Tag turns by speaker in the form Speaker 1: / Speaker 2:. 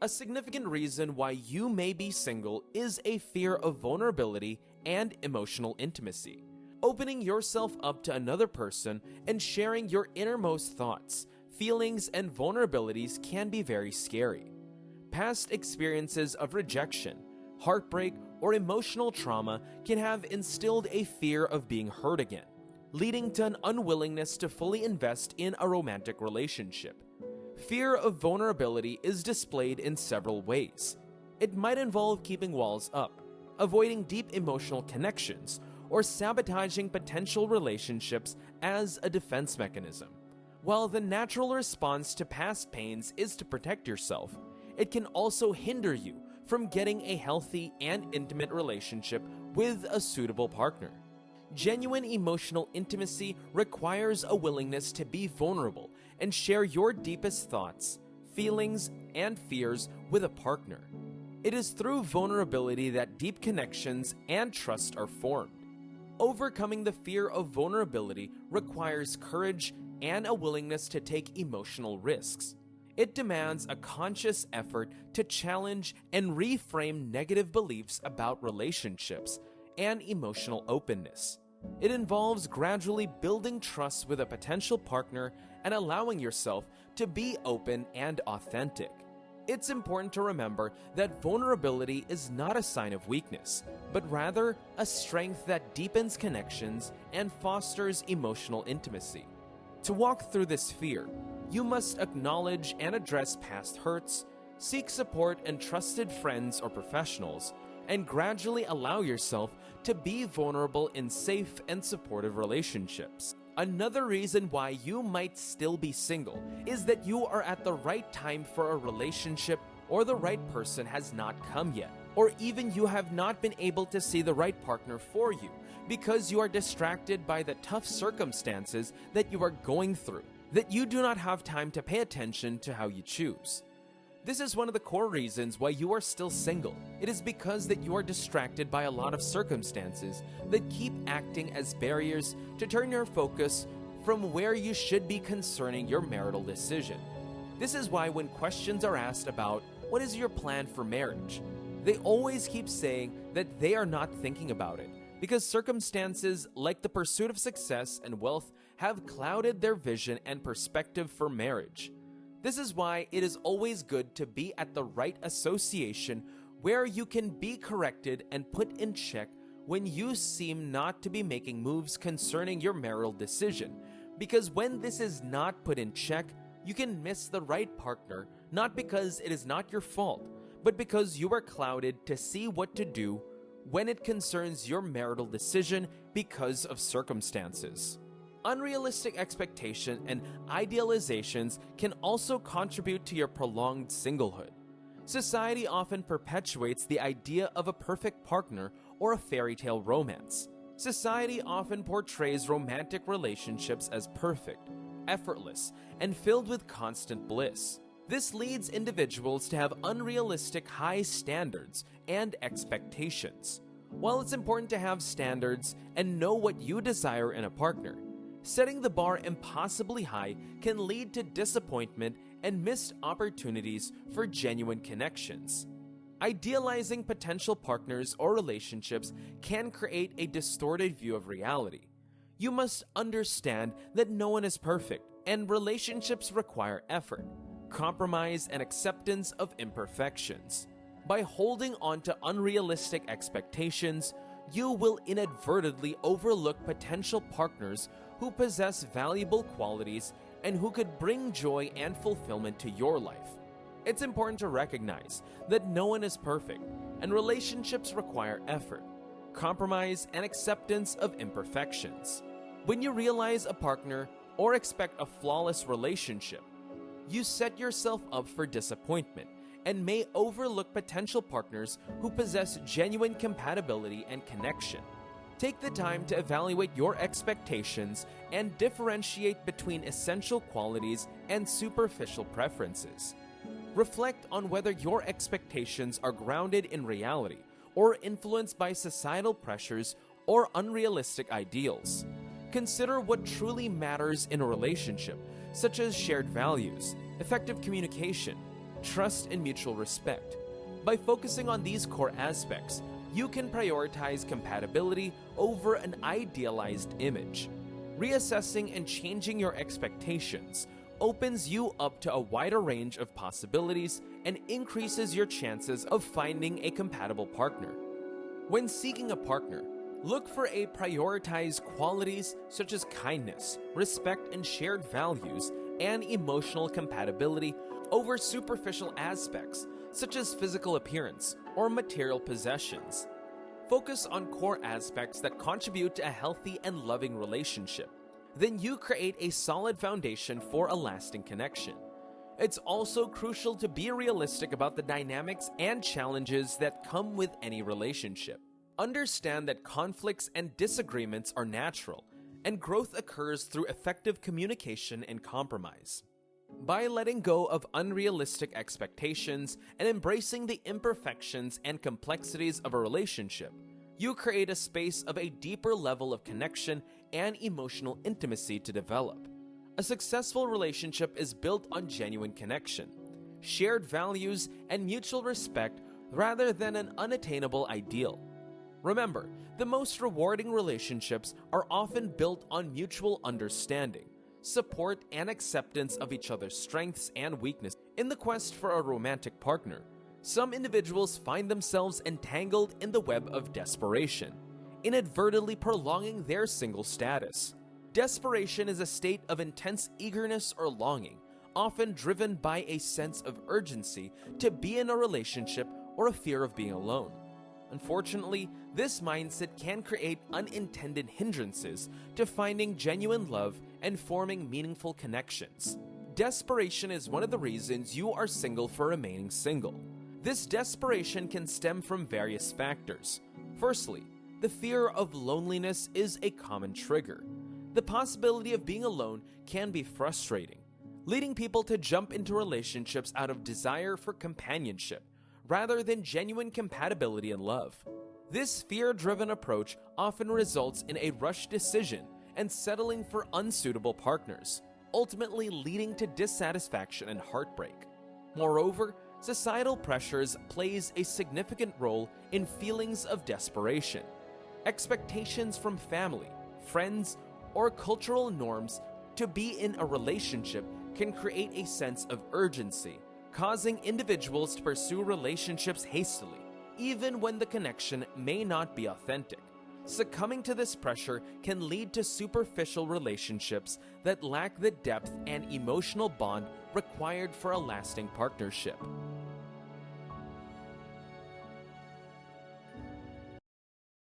Speaker 1: A significant reason why you may be single is a fear of vulnerability and emotional intimacy. Opening yourself up to another person and sharing your innermost thoughts, feelings, and vulnerabilities can be very scary. Past experiences of rejection, heartbreak, or emotional trauma can have instilled a fear of being hurt again, leading to an unwillingness to fully invest in a romantic relationship. Fear of vulnerability is displayed in several ways. It might involve keeping walls up, avoiding deep emotional connections, or sabotaging potential relationships as a defense mechanism. While the natural response to past pains is to protect yourself, it can also hinder you from getting a healthy and intimate relationship with a suitable partner. Genuine emotional intimacy requires a willingness to be vulnerable and share your deepest thoughts, feelings, and fears with a partner. It is through vulnerability that deep connections and trust are formed. Overcoming the fear of vulnerability requires courage and a willingness to take emotional risks. It demands a conscious effort to challenge and reframe negative beliefs about relationships and emotional openness. It involves gradually building trust with a potential partner and allowing yourself to be open and authentic. It's important to remember that vulnerability is not a sign of weakness, but rather a strength that deepens connections and fosters emotional intimacy. To walk through this fear, you must acknowledge and address past hurts, seek support and trusted friends or professionals, and gradually allow yourself to be vulnerable in safe and supportive relationships. Another reason why you might still be single is that you are at the right time for a relationship, or the right person has not come yet, or even you have not been able to see the right partner for you because you are distracted by the tough circumstances that you are going through, that you do not have time to pay attention to how you choose. This is one of the core reasons why you are still single. It is because that you are distracted by a lot of circumstances that keep acting as barriers to turn your focus from where you should be concerning your marital decision. This is why when questions are asked about what is your plan for marriage, they always keep saying that they are not thinking about it because circumstances like the pursuit of success and wealth have clouded their vision and perspective for marriage. This is why it is always good to be at the right association where you can be corrected and put in check when you seem not to be making moves concerning your marital decision. Because when this is not put in check, you can miss the right partner, not because it is not your fault, but because you are clouded to see what to do when it concerns your marital decision because of circumstances. Unrealistic expectations and idealizations can also contribute to your prolonged singlehood. Society often perpetuates the idea of a perfect partner or a fairy tale romance. Society often portrays romantic relationships as perfect, effortless, and filled with constant bliss. This leads individuals to have unrealistic high standards and expectations. While it's important to have standards and know what you desire in a partner, setting the bar impossibly high can lead to disappointment and missed opportunities for genuine connections. Idealizing potential partners or relationships can create a distorted view of reality. You must understand that no one is perfect, and relationships require effort, compromise, and acceptance of imperfections. By holding on to unrealistic expectations, you will inadvertently overlook potential partners who possess valuable qualities and who could bring joy and fulfillment to your life. It's important to recognize that no one is perfect, and relationships require effort, compromise, and acceptance of imperfections. When you realize a partner or expect a flawless relationship, you set yourself up for disappointment and may overlook potential partners who possess genuine compatibility and connection. Take the time to evaluate your expectations and differentiate between essential qualities and superficial preferences. Reflect on whether your expectations are grounded in reality or influenced by societal pressures or unrealistic ideals. Consider what truly matters in a relationship, such as shared values, effective communication, trust, and mutual respect. By focusing on these core aspects, you can prioritize compatibility over an idealized image. Reassessing and changing your expectations opens you up to a wider range of possibilities and increases your chances of finding a compatible partner. When seeking a partner, look for a prioritized qualities such as kindness, respect, and shared values, and emotional compatibility over superficial aspects such as physical appearance or material possessions. Focus on core aspects that contribute to a healthy and loving relationship. Then you create a solid foundation for a lasting connection. It's also crucial to be realistic about the dynamics and challenges that come with any relationship. Understand that conflicts and disagreements are natural, and growth occurs through effective communication and compromise. By letting go of unrealistic expectations and embracing the imperfections and complexities of a relationship, you create a space of a deeper level of connection and emotional intimacy to develop. A successful relationship is built on genuine connection, shared values, and mutual respect rather than an unattainable ideal. Remember, the most rewarding relationships are often built on mutual understanding, support, and acceptance of each other's strengths and weaknesses. In the quest for a romantic partner, some individuals find themselves entangled in the web of desperation, inadvertently prolonging their single status. Desperation is a state of intense eagerness or longing, often driven by a sense of urgency to be in a relationship or a fear of being alone. Unfortunately, this mindset can create unintended hindrances to finding genuine love and forming meaningful connections. Desperation is one of the reasons you are single for remaining single. This desperation can stem from various factors. Firstly, the fear of loneliness is a common trigger. The possibility of being alone can be frustrating, leading people to jump into relationships out of desire for companionship rather than genuine compatibility and love. This fear-driven approach often results in a rushed decision and settling for unsuitable partners, ultimately leading to dissatisfaction and heartbreak. Moreover, societal pressures plays a significant role in feelings of desperation. Expectations from family, friends, or cultural norms to be in a relationship can create a sense of urgency, causing individuals to pursue relationships hastily, even when the connection may not be authentic. Succumbing to this pressure can lead to superficial relationships that lack the depth and emotional bond required for a lasting partnership.